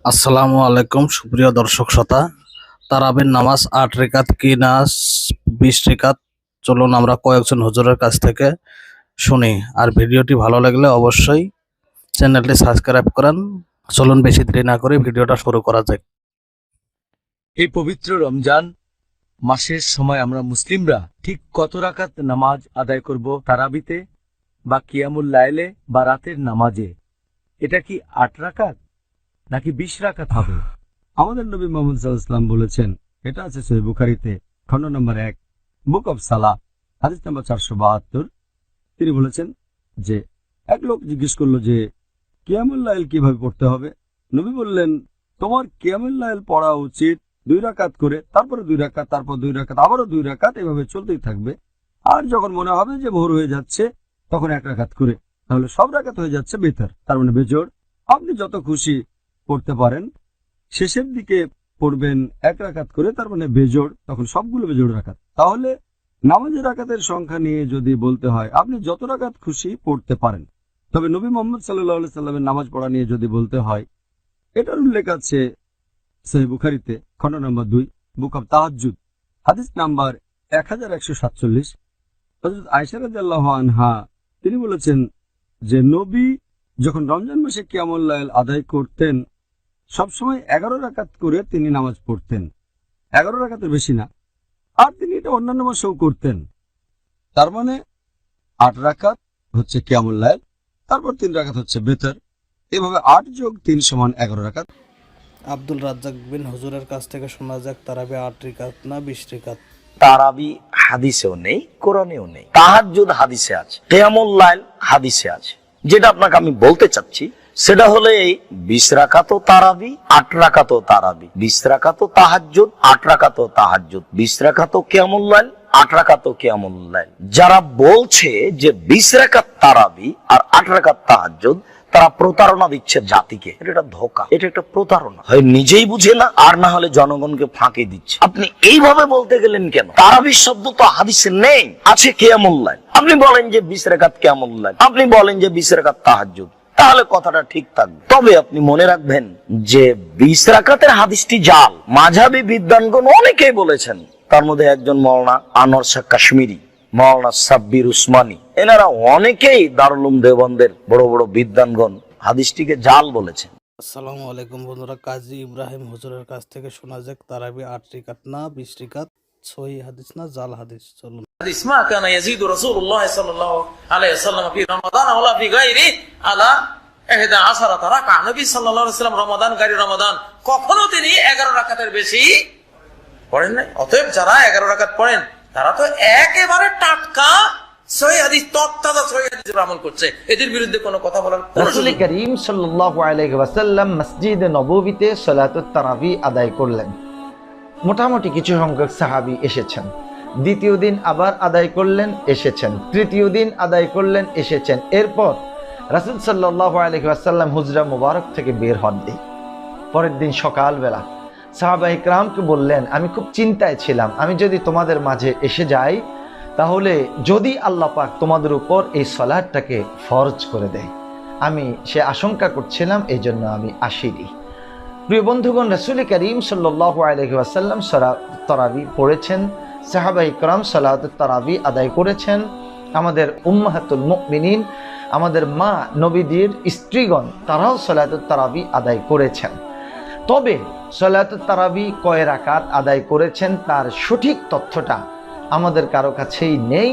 আসসালামু আলাইকুম সুপ্রিয় দর্শক শ্রোতা। তারাবির নামাজ ৮ রেকাত কি না ২০ রেকাত, চলুন আমরা কয়েকজন হুজুরের কাছ থেকে শুনি। আর ভিডিওটি ভালো লাগলে অবশ্যই চ্যানেলটি সাবস্ক্রাইব করেন। চলুন বেশি দেরি না করে ভিডিওটা শুরু করা যাক। এই পবিত্র রমজান মাসের সময় আমরা মুসলিমরা ঠিক কত রাকাত নামাজ আদায় করব তারাবিতে বা কিয়ামুল লাইলে বা রাতের নামাজে? এটা কি ৮ রাকাত নাকি ২০ রাকাত হবে? আমাদের নবী মুহাম্মদ সাল্লাল্লাহু আলাইহি ওয়াসাল্লাম বলেছেন, এটা আছে সহিহ বুখারীতে খণ্ড নম্বর ১ বুক অফ সালাহ হাদিস নম্বর ৪৭২। তিনি বলেছেন যে এক লোক জিজ্ঞেস করলো যে কিয়ামুল লাইল কিভাবে পড়তে হবে। নবী বললেন, তোমার কিয়ামুল লাইল পড়া উচিত ২ রাকাত করে, তারপরে ২ রাকাত, তারপর ২ রাকাত, আবারও ২ রাকাত, এভাবে চলতেই থাকবে। আর যখন মনে হবে যে ভোর হয়ে যাচ্ছে তখন ১ রাকাত করে, তাহলে সব রাকাত হয়ে যাচ্ছে বেতার, তার মানে বেজোড়। আপনি যত খুশি পড়তে পারেন, শেষের দিকে পড়বেন ১ রাকাত করে, তার মানে বেজোড়, তখন সবগুলো বেজোড় রাকাত। তাহলে নামাজের রাকাতের সংখ্যা নিয়ে যদি বলতে হয়, আপনি যত রাকাত খুশি পড়তে পারেন। তবে নবী মুহাম্মদ সাল্লাল্লাহু আলাইহি সাল্লামের নামাজ পড়া নিয়ে যদি বলতে হয়, এটার উল্লেখ আছে সহিহ বুখারীতে খণ্ড নম্বর ২ বুক অব তাহাজ্জুদ হাদিস নাম্বার ১১৪৭। হযরত আয়েশা রাদিয়াল্লাহু আনহা তিনি বলেছেন যে নবী যখন রমজান মাসে কিয়ামুল লাইল আদায় করতেন, সবসময় ১১ রাকাত করে তিনি নামাজ পড়তেন, ১১ রাকাতের বেশি না। আর তিনি এটা অন্যান্য মাসেও করতেন। তার মানে ৮ রাকাত হচ্ছে কিয়ামুল লাইল, তারপর ৩ রাকাত হচ্ছে বেতর, এভাবে ৮ যোগ ৩ সমান ১১ রাকাত। আব্দুল রাজ্জাক বিন হুজুরের কাছ থেকে শোনা যাক, তারাবি ৮ রেকাত না ২০ রেকাত? তারাবি হাদিসেও নেই, কোরআনেও নেই। তাহাজ্জুদ হাদিসে আছে, কিয়ামুল লাইল হাদিসে আছে। যেটা আপনাকে আমি বলতে চাচ্ছি সেটা হলো এই ২০ রাকাতও তারাবি, ৮ রাকাতও তারাবি, ২০ রাকাতও তাহাজ্জুদ, ৮ রাকাতও তাহাজ্জুদ, ২০ রাকাতও কিয়ামুল লাইল, ৮ রাকাতও কিয়ামুল লাইল। যারা বলছে যে ২০ রাকাত তারাবি আর ৮ রাকাত তাহাজ্জুদ, তারা প্রতারণা দিচ্ছে জাতিকে। এটা একটা ধোঁকা, এটা একটা প্রতারণা। হয় নিজেই বুঝে না, আর না হলে জনগণকে ফাঁকি দিচ্ছে। আপনি এইভাবে বলতে গেলেন কেন? তারাবির শব্দ তো হাদিসে নেই, আছে কিয়ামুল লাইল। আপনি বলেন যে ২০ রাকাত কিয়ামুল লাইল, আপনি বলেন যে ২০ রাকাত তাহাজ্জুদ, তাহলে কথাটা ঠিক থাকবে। তবে আপনি মনে রাখবেন যে ২০ রাকাতের হাদিসটি জাল। মাযহাবী বিদ্বানগণ অনেকেই বলেছেন, তার মধ্যে একজন মাওলানা আনোয়ার শাহ কাশ্মীরি, মাওলানা সাব্বির উসমানী, এনারা অনেকেই দারুল উলুম দেওবন্দের বড় বড় বিদ্বানগণ হাদিসটিকে জাল বলেছেন। আসসালামু আলাইকুম বন্ধুরা, কাজী ইব্রাহিম হুজুরের কাছ থেকে শোনা যাক, তারাবি ৮ রেকাত না ২০ রেকাত, সহিহ হাদিস না জাল হাদিস? চলুন। حديث ما كان يزيد رسول الله صلى الله عليه وسلم في رمضان ولا في غيره على 11 ركعة। নবী সাল্লাল্লাহু আলাইহি ওয়াসাল্লাম রমাদান গায়রে রমাদান কখনো তিনি 11 রাকাতের বেশি পড়েন নাই। অতএব যারা 11 রাকাত পড়েন তারা তো একেবারে টাটকা সহিহ হাদিস, তত্তাজা সহিহ হাদিসের আমল করছে। এদের বিরুদ্ধে কোনো কথা বলার রাসূল করিম সাল্লাল্লাহু আলাইহি ওয়াসাল্লাম মসজিদে নববীতে সালাতুত তারাবি আদায় করলেন। মোটামুটি কিছু সংখ্যক সাহাবী এসেছেন। দ্বিতীয় দিন আবার আদায় করলেন, এসেছেন। তৃতীয় দিন আদায় করলেন, এসেছেন। এরপর রাসূল সাল্লাল্লাহু আলাইহি ওয়াসাল্লাম হুজরা মুবারক থেকে বের হন। পরের দিন সকালবেলা সাহাবায়ে কেরামকে বললেন, আমি খুব চিন্তায় ছিলাম, আমি যদি তোমাদের মাঝে এসে যাই তাহলে যদি আল্লাহ পাক তোমাদের উপর এই সালাতটাকে ফরজ করে দেয়, আমি সে আশঙ্কা করছিলাম, এই জন্য আমি আসিনি। প্রিয় বন্ধুগণ, রাসূল করিম সাল্লাল্লাহু আলাইহি ওয়াসাল্লাম সালাতুত তারাবি পড়েছেন, সাহাবায়ে কেরাম সালাতুত তারাবি আদায় করেছেন। আমাদের উম্মাহাতুল মুমিনিন, আমাদের মা নবীদের স্ত্রীগণ, তারাও সালাতুত তারাবি আদায় করেছেন। তবে সালাতুত তারাবি কয় রাকাত আদায় করেছেন তার সঠিক তথ্যটা আমাদের কারো কাছেই নেই,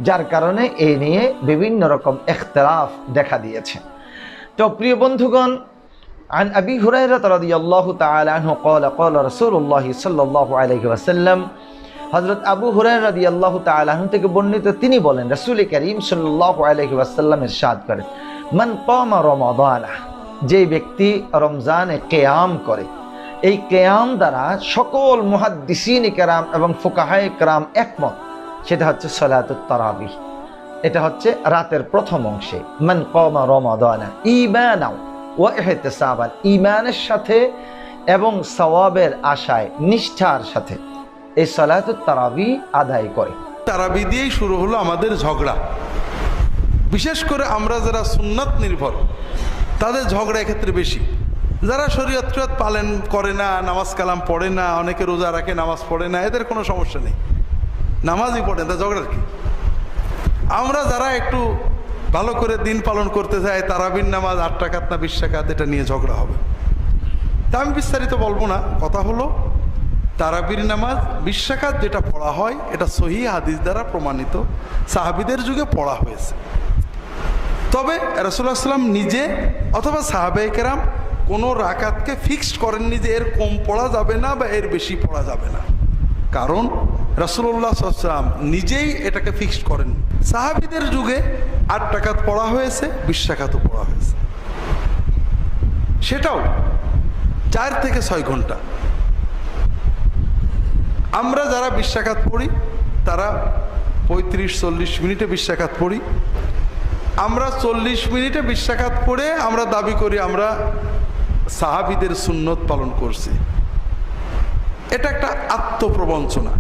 যার কারণে এই নিয়ে বিভিন্ন রকম ইখতিলাফ দেখা দিয়েছে। তো প্রিয় বন্ধুগণ, عن أبي هريرة رضي الله تعالى عنه قال قال رسول الله صلى الله عليه وسلم, হযরত আবু হুরায়রা রাদিয়াল্লাহু তাআলা আনহু থেকে বর্ণিত, তিনি বলেন রাসূল করিম সাল্লাল্লাহু আলাইহি ওয়াসাল্লাম ইরশাদ করেন, মান কামা রমাদানা, যে ব্যক্তি রমজানে কিয়াম করে, এই কিয়াম দ্বারা সকল মুহাদ্দিসিন কেরাম এবং ফুকাহায়ে কেরাম একমত, সেটা হচ্ছে সালাতুত তারাবি। এটা হচ্ছে রাতের প্রথম অংশে। মান কামা রমাদানা ঈমানাও ওয়া ইহতিসাবান, ঈমানের সাথে এবং সওয়াবের আশায়, নিষ্ঠার সাথে এই সালাতুত তারাবি আদায় করে। তারাবি দিয়েই শুরু হলো আমাদের ঝগড়া। বিশেষ করে আমরা যারা সুন্নাত নির্ভর, তাদের ঝগড়া এক্ষেত্রে বেশি। যারা শরীয়ত টরিয়ত পালন করে না, নামাজ কালাম পড়ে না, অনেকে রোজা রাখে নামাজ পড়ে না, এদের কোনো সমস্যা নেই, নামাজই পড়ে, তা ঝগড়ার কি? আমরা যারা একটু ভালো করে দিন পালন করতে চাই, তারাবির নামাজ 8 রাকাত না 20 রাকাত, এটা নিয়ে ঝগড়া হবে। তা আমি বিস্তারিত বলবো না, কথা হলো তারাবির নামাজ 20 রাকাত যেটা পড়া হয় এটা সহিহ হাদিস দ্বারা প্রমাণিত, সাহাবীদের যুগে পড়া হয়েছে। তবে রাসূলুল্লাহ সাল্লাল্লাহু আলাইহি ওয়াসাল্লাম নিজে অথবা সাহাবায়ে কেরাম কোনো রাকাতকে ফিক্সড করেননি যে এর কম পড়া যাবে না বা এর বেশি পড়া যাবে না, কারণ রাসূলুল্লাহ সাল্লাল্লাহু আলাইহি ওয়াসাল্লাম নিজেই এটাকে ফিক্সড করেন। সাহাবীদের যুগে 8 রাকাত পড়া হয়েছে, 20 রাকাতও পড়া হয়েছে, সেটাও 4 থেকে 6 ঘন্টা। আমরা যারা 20 রাকাত পড়ি তারা 35-40 মিনিটে 20 রাকাত পড়ি। আমরা 40 মিনিটে 20 রাকাত পড়ে আমরা দাবি করি আমরা সাহাবীদের সুন্নত পালন করছি। এটা একটা আত্মপ্রবঞ্চনা।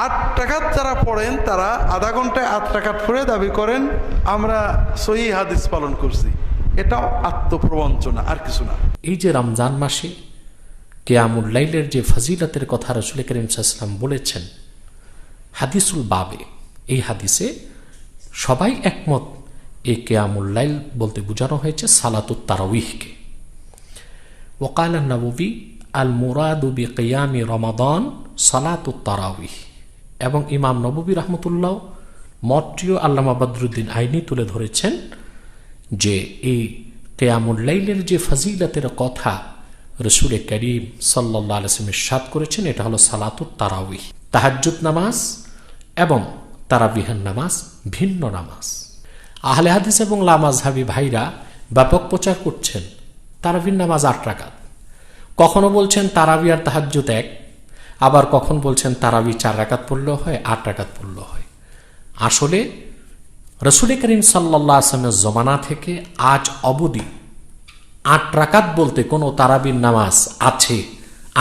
8 রাকাত যারা পড়েন তারা আধা ঘন্টায় 8 রাকাত পড়ে দাবি করেন আমরা সহিহ হাদিস পালন করছি। এটাও আত্মপ্রবঞ্চনা, আর কিছু না। এই যে রমজান মাসে কিয়ামুল লাইলের যে ফজিলতের কথা রাসূল করিম সাল্লাল্লাহু আলাইহি ওয়াসাল্লাম বলেছেন হাদিসুল বাবে, এই হাদিসে সবাই একমত এই কিয়ামুল লাইল বলতে বোঝানো হয়েছে সালাতুত তারাউইহকে। ওয়াকাল আন-নাওয়ী আল মুরাদু বিকিয়ামি রমাদান সালাতুত তারাউইহ, এবং ইমাম নববী রাহমাতুল্লাহ মতটিও আল্লামা বদরুদ্দিন আইনি তুলে ধরেছেন যে এই কিয়ামুল লাইলের যে ফজিলতের কথা রাসূল করিম সাল্লাল্লাহু আলাইহি ওয়াসাল্লাম ইরশাদ করেছেন এটা হলো সালাতুত তারাউইহ। তাহাজ্জুদ নামাজ এবং তারাবিহের নামাজ ভিন্ন নামাজ। আহলে হাদিস এবং লামাযহাবী ভাইরা ব্যাপক প্রচার করছেন তারাবির নামাজ 8 রাকাত, কখনো বলছেন তারাবি আর তাহাজ্জুদ এক, আবার কখন বলছেন তারাবি 4 রাকাত পড়লেও হয়, 8 রাকাত পড়লেও হয়। আসলে রাসূল করিম সাল্লাল্লাহু আলাইহি ওয়াসাল্লামের জমানা থেকে আজ অবধি 8 রাকাত বলতে কোনো তারাবির নামাজ আছে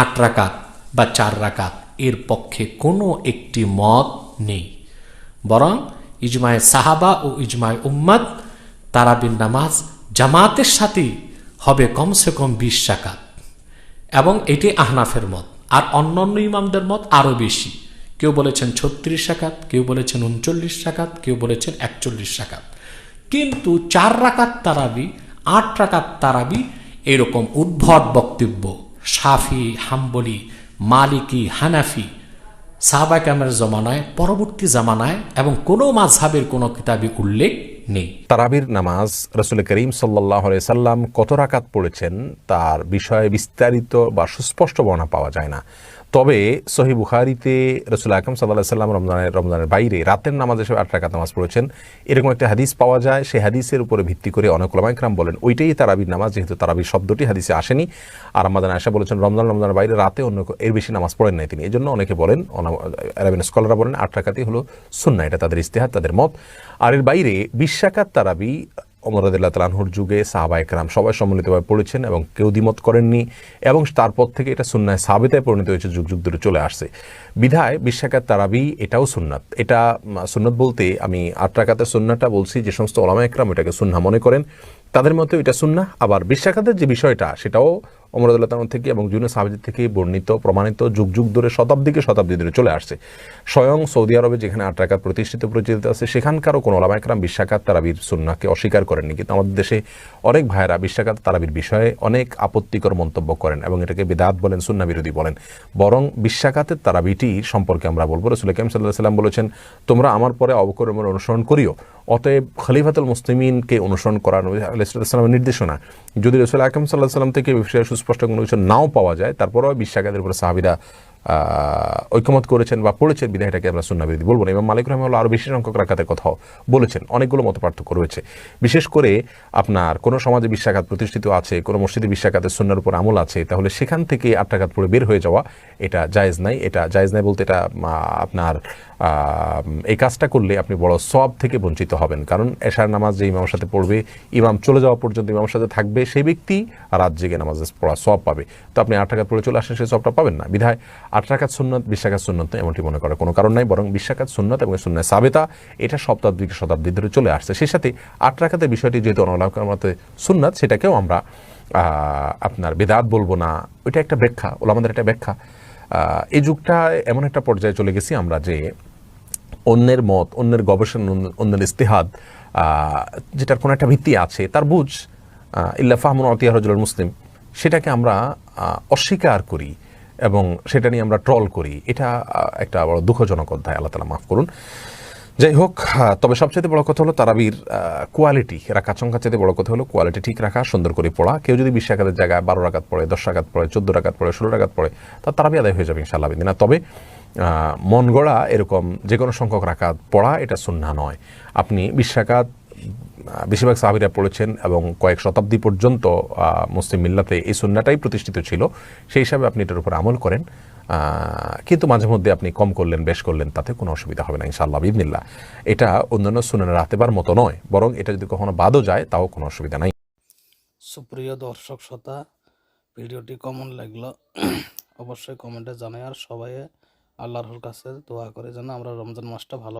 8 রাকাত বা 4 রাকাত, এর পক্ষে কোনো একটি মত নেই। বরং ইজমায়ে সাহাবা ও ইজমায়ে উম্মাত তারাবির নামাজ জামাতের সাথেই হবে কমসে কম 20 রাকাত, এবং এটি আহনাফের মত। আর অন্যান্য ইমামদের মত আরও বেশি, কেউ বলেছেন 36 রাকাত, কেউ বলেছেন 39 রাকাত, কেউ বলেছেন 41 রাকাত। কিন্তু 4 রাকাত তারাবি, 8 রাকাত তারাবি, এরকম উদ্ভট বক্তব্য শাফি, হাম্বলি, মালিকি, হানাফি সাহাবা কেরামের জমানায়, পরবর্তী জামানায় এবং কোনো মাযহাবের কোনো কিতাবে উল্লেখ নেই। তারাবির নামাজ রাসূল করিম সাল্লাল্লাহু আলাইহি সাল্লাম কত রাকাত পড়েছেন তার বিষয়ে বিস্তারিত বা সুস্পষ্ট বর্ণনা পাওয়া যায় না। তবে সহিহ বুখারীতে রাসূল আকরাম সাল্লাল্লাহু আলাইহি সাল্লাম রমজানের বাইরে রাতের নামাজ হিসেবে 8 রাকাত নামাজ পড়েছেন, এরকম একটা হাদিস পাওয়া যায়। সেই হাদিসের উপরে ভিত্তি করে অনেক উলামায়ে কেরাম বলেন ওইটাই তারাবির নামাজ, যেহেতু তারাবির শব্দটি হাদিসে আসেনি। আর আমাদের আয়েশা বলেছেন রমজানের বাইরে রাতে অন্য এর বেশি নামাজ পড়েন নাই তিনি। এজন্য অনেকে বলেন, আরবিয়ান স্কলাররা বলেন 8 রাকাতই হলো সুন্নাহ, এটা তাদের ইজতিহাদ, তাদের মত। আর এর বাইরে 20 রাকাত তারাবি ওমর রাদিয়াল্লাহু তাআলা আনহুর যুগে সাহাবায়ে কেরাম সবাই সম্মিলিতভাবে পড়েছেন এবং কেউ দ্বিমত করেননি, এবং তারপর থেকে এটা সুন্নাহ সাবিতায় পরিণত হয়েছে, যুগ যুগ ধরে চলে আসছে। বিধায় 20 রাকাত তারাবি এটাও সুন্নাত। এটা সুন্নাত বলতে আমি 8 রাকাতের সুন্নাহটা বলছি, যে সমস্ত উলামায়ে কেরাম এটাকে সুন্নাহ মনে করেন তাদের মতে এটা সুন্নাহ। আবার 20 রাকাতের যে বিষয়টা সেটাও ওমর রাদিয়াল্লাহু তাআলা থেকে এবং জুনে সাহাবীদের থেকে বর্ণিত, প্রমাণিত, যুগ যুগ ধরে শতাব্দী ধরে চলে আসছে। স্বয়ং সৌদি আরবে যেখানে 8 রাকাত প্রতিষ্ঠিত প্রচলিত আছে সেখানকারও কোনো উলামায়ে কেরাম 20 রাকাত তারাবির সুন্নাহকে অস্বীকার করেননি। কিন্তু আমাদের দেশে অনেক ভাইয়েরা 20 রাকাত তারাবির বিষয়ে অনেক আপত্তিকর মন্তব্য করেন এবং এটাকে বিদআত বলেন, সুন্নাহ বিরোধী বলেন। বরং 20 রাকাতের তারাবিটি সম্পর্কে আমরা বলবো, রাসূল কারীম সাল্লাল্লাহু আলাইহি ওয়াসাল্লাম বলেছেন তোমরা আমার পরে আবু বকর ওমর অনুসরণ করিও, অতএব খলিফাতুল মুসলিমিনকে অনুসরণ করা নবী আলাইহিস সালামের নির্দেশনা। যদি রাসূল আকরাম সাল্লাল্লাহু আলাইহি ওয়াসাল্লাম থেকে বিষয়ে সুস্পষ্ট কোনো কিছু নাও পাওয়া যায়, তারপরেও 20 রাকাতের উপরে সাহাবীরা ঐকমত করেছেন বা পড়েছেন, বিধায় এটাকে আমরা সুন্নাহ বিরোধী বলবো না। ইমাম মালিক রাহিমাহুল্লাহ আরও বেশি সংখ্যক রাকাতের কথাও বলেছেন, অনেকগুলো মত পার্থক্য রয়েছে। বিশেষ করে আপনার কোনো সমাজে 20 রাকাত প্রতিষ্ঠিত আছে, কোনো মসজিদে 20 রাকাতের সুন্নাহর উপর আমল আছে, তাহলে সেখান থেকে 8 রাকাত পড়ে বের হয়ে যাওয়া এটা জায়েজ নাই। এটা জায়েজ নাই বলতে এটা আপনার এই কাজটা করলে আপনি বড় সওয়াব থেকে বঞ্চিত হবেন। কারণ এশার নামাজ যে ইমামের সাথে পড়বে, ইমাম চলে যাওয়া পর্যন্ত ইমামের সাথে থাকবে, সেই ব্যক্তি রাত জেগে নামাজ পড়া সওয়াব পাবে। তো আপনি 8 রাকাত পড়ে চলে আসেন, সেই সওয়াবটা পাবেন না। বিধায় 8 রাকাত সুন্নত 20 রাকাত সুন্নত এমনটি মনে করার কোনো কারণ নাই, বরং 20 রাকাত সুন্নত এবং সুন্নাহ সাবিতা এটা শতাব্দী ধরে চলে আসছে। সেই সাথে 8 রাকাতের বিষয়টি যেহেতু ওলামাদের মতে সুন্নাত, সেটাকেও আমরা আপনার বিদআত বলবো না, ওইটা একটা ব্যাখ্যা, ওলামাদের একটা ব্যাখ্যা। এই যুগটা এমন একটা পর্যায়ে চলে গেছি আমরা যে অন্যের মত, অন্যের গবেষণা, অন্যের ইস্তেহাদ, যেটার কোনো একটা ভিত্তি আছে, তার বুঝ ইল্লা ফাহমুন আতিয়া রাজুল মুসলিম, সেটাকে আমরা অস্বীকার করি এবং সেটা নিয়ে আমরা ট্রল করি। এটা একটা বড় দুঃখজনক অধ্যায়, আল্লাহ তাআলা মাফ করুন। যাই হোক, তবে সবচেয়ে বড় কথা হলো তারাবির কোয়ালিটি, রাকাত সংখ্যার চাইতে বড় কথা হলো কোয়ালিটি ঠিক রাখা, সুন্দর করে পড়া। কেউ যদি 20 রাকাতের জায়গায় 12 রাকাত পড়ে, 10 রাকাত পড়ে, 14 রাকাত পড়ে, 16 রাকাত পড়ে, তার তারাবি আদায় হয়ে যাবে ইনশাআল্লাহ বিদিনা। তবে মন গড়া এরকম যে কোনো সংখ্যক রাকাত পড়া এটা সুন্নাহ নয়। আপনি 20 রাকাত বেশিরভাগ সাহাবীরা পড়েছেন এবং কয়েক শতাব্দী পর্যন্ত মুসলিম মিল্লাতে এই সুন্নাহটাই প্রতিষ্ঠিত ছিল, সেই হিসাবে আপনি এটার উপর আমল করেন। কিন্তু মাঝে মধ্যে আপনি কম করলেন, বেশ করলেন, তাতে কোনো অসুবিধা হবে না ইনশাআল্লাহ বিদিনিল্লাহ। এটা অন্যান্য সুন্নাহ রাতেবার মতো নয়, বরং এটা যদি কখনো বাদও যায় তাও কোনো অসুবিধা নাই। সুপ্রিয় দর্শক শ্রোতা, ভিডিওটি কেমন লাগলো অবশ্যই কমেন্টে জানাই, আর সবাই আল্লাহর কাছে দোয়া করে যেন আমরা রমজান মাসটা ভালো